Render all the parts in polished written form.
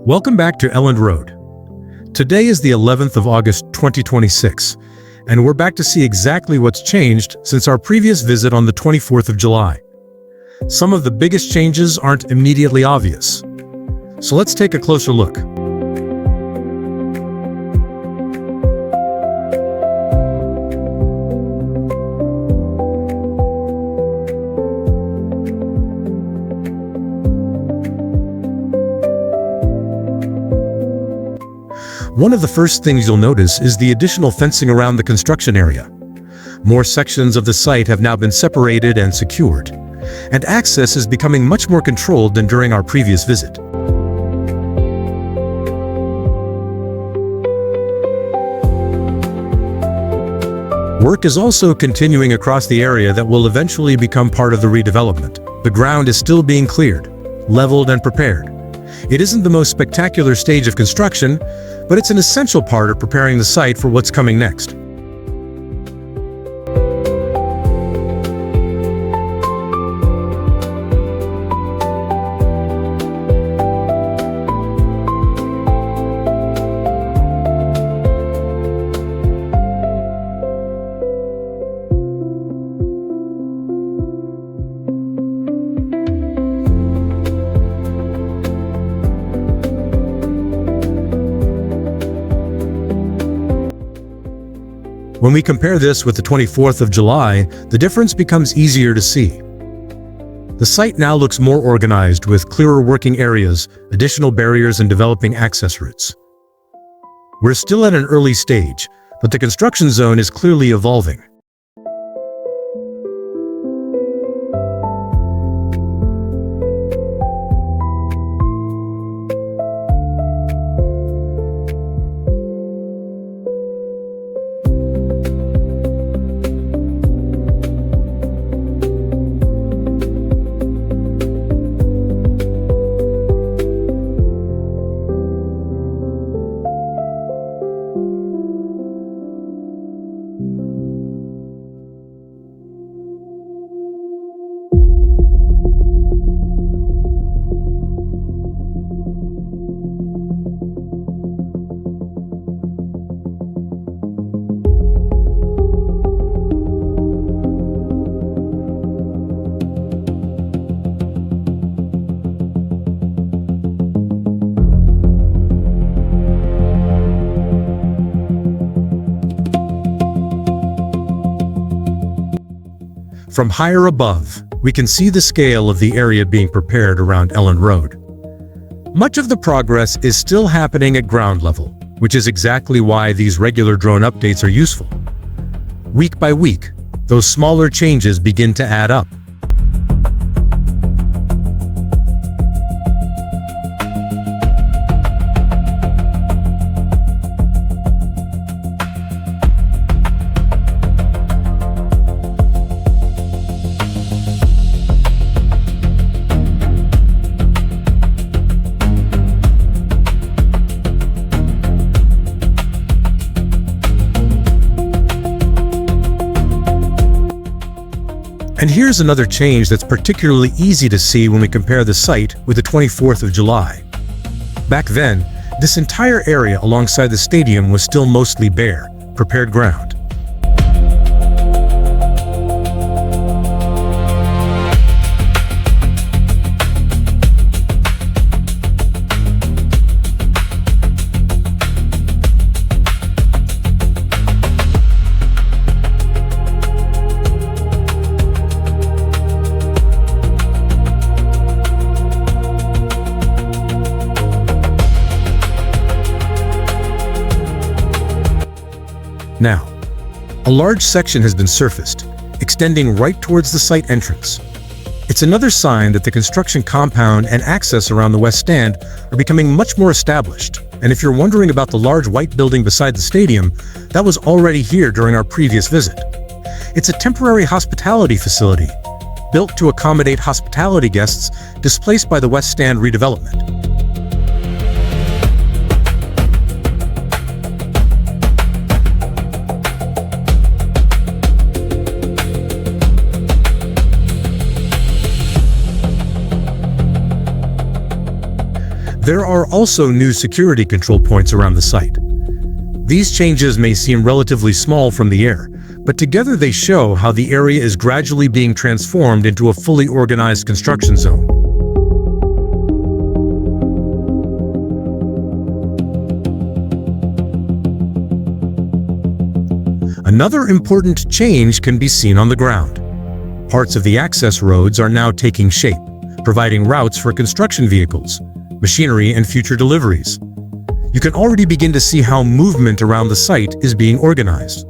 Welcome back to Elland Road. Today is the 11th of August 2026, and we're back to see exactly what's changed since our previous visit on the 24th of July. Some of the biggest changes aren't immediately obvious. So let's take a closer look. One of the first things you'll notice is the additional fencing around the construction area. More sections of the site have now been separated and secured, and access is becoming much more controlled than during our previous visit. Work is also continuing across the area that will eventually become part of the redevelopment. The ground is still being cleared, leveled and prepared. It isn't the most spectacular stage of construction, but it's an essential part of preparing the site for what's coming next. When we compare this with the 24th of July, the difference becomes easier to see. The site now looks more organized with clearer working areas, additional barriers, and developing access routes. We're still at an early stage, but the construction zone is clearly evolving. From higher above, we can see the scale of the area being prepared around Elland Road. Much of the progress is still happening at ground level, which is exactly why these regular drone updates are useful. Week by week, those smaller changes begin to add up. And here's another change that's particularly easy to see when we compare the site with the 24th of July. Back then, this entire area alongside the stadium was still mostly bare, prepared ground. Now, a large section has been surfaced, extending right towards the site entrance. It's another sign that the construction compound and access around the west stand are becoming much more established. And if you're wondering about the large white building beside the stadium, that was already here during our previous visit. It's a temporary hospitality facility, built to accommodate hospitality guests displaced by the west stand redevelopment. There are also new security control points around the site. These changes may seem relatively small from the air, but together they show how the area is gradually being transformed into a fully organized construction zone. Another important change can be seen on the ground. Parts of the access roads are now taking shape, providing routes for construction vehicles, machinery, and future deliveries. You can already begin to see how movement around the site is being organized.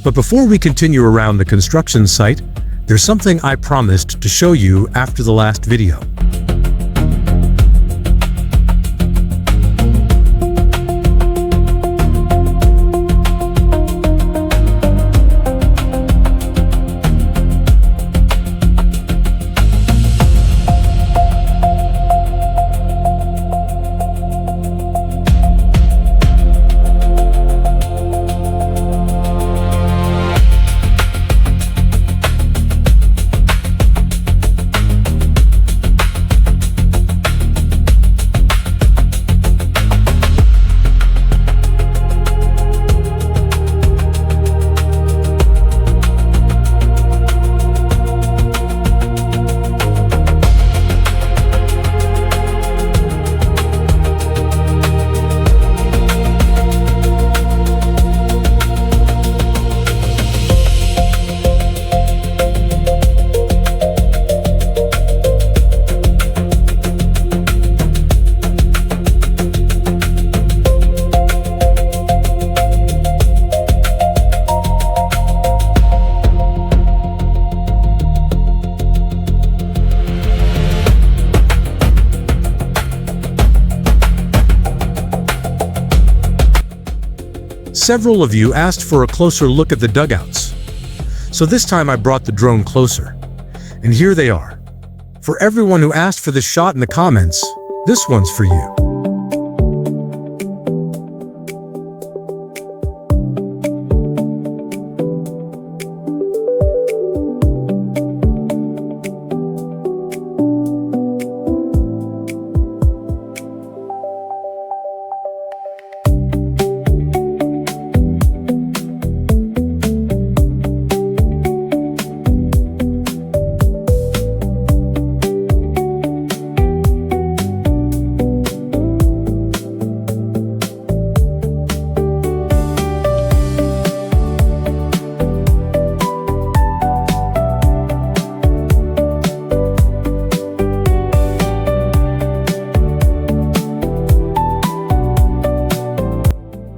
But before we continue around the construction site, there's something I promised to show you after the last video. Several of you asked for a closer look at the dugouts. So this time I brought the drone closer. And here they are. For everyone who asked for this shot in the comments, this one's for you.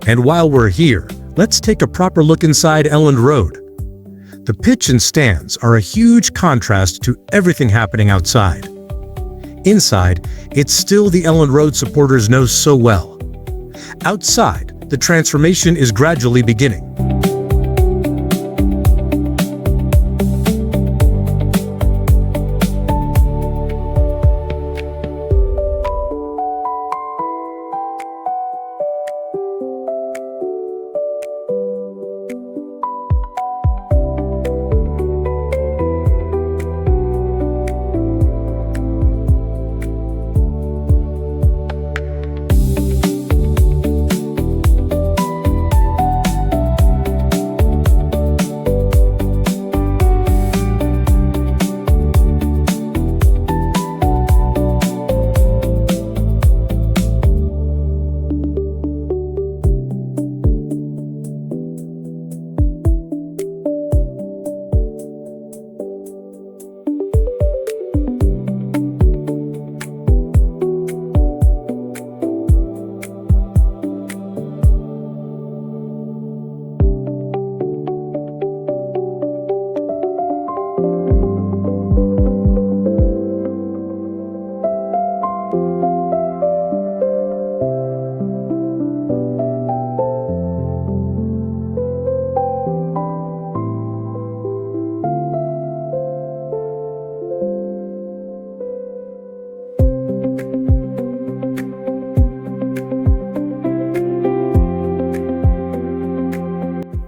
And while we're here, let's take a proper look inside Elland Road. The pitch and stands are a huge contrast to everything happening outside. Inside, it's still the Elland Road supporters know so well. Outside, the transformation is gradually beginning.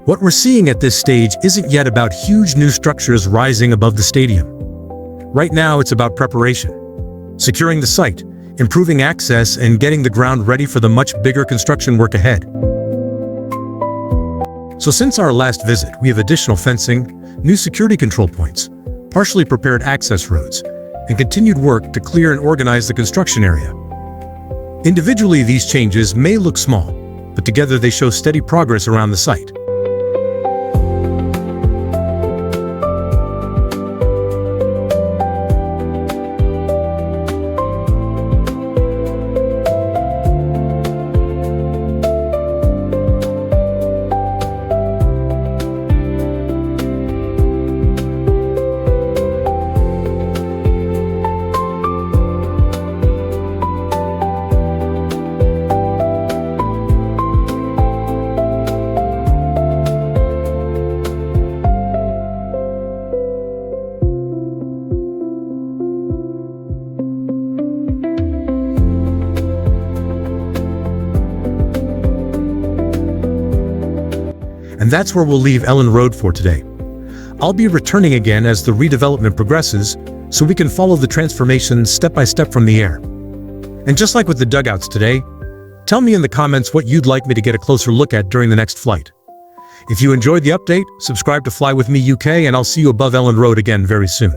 What we're seeing at this stage isn't yet about huge new structures rising above the stadium. Right now, it's about preparation, securing the site, improving access, and getting the ground ready for the much bigger construction work ahead. So since our last visit, we have additional fencing, new security control points, partially prepared access roads, and continued work to clear and organize the construction area. Individually, these changes may look small, but together they show steady progress around the site. And that's where we'll leave Elland Road for today. I'll be returning again as the redevelopment progresses, so we can follow the transformation step by step from the air. And just like with the dugouts today, tell me in the comments what you'd like me to get a closer look at during the next flight. If you enjoyed the update, subscribe to Fly With Me UK, and I'll see you above Elland Road again very soon.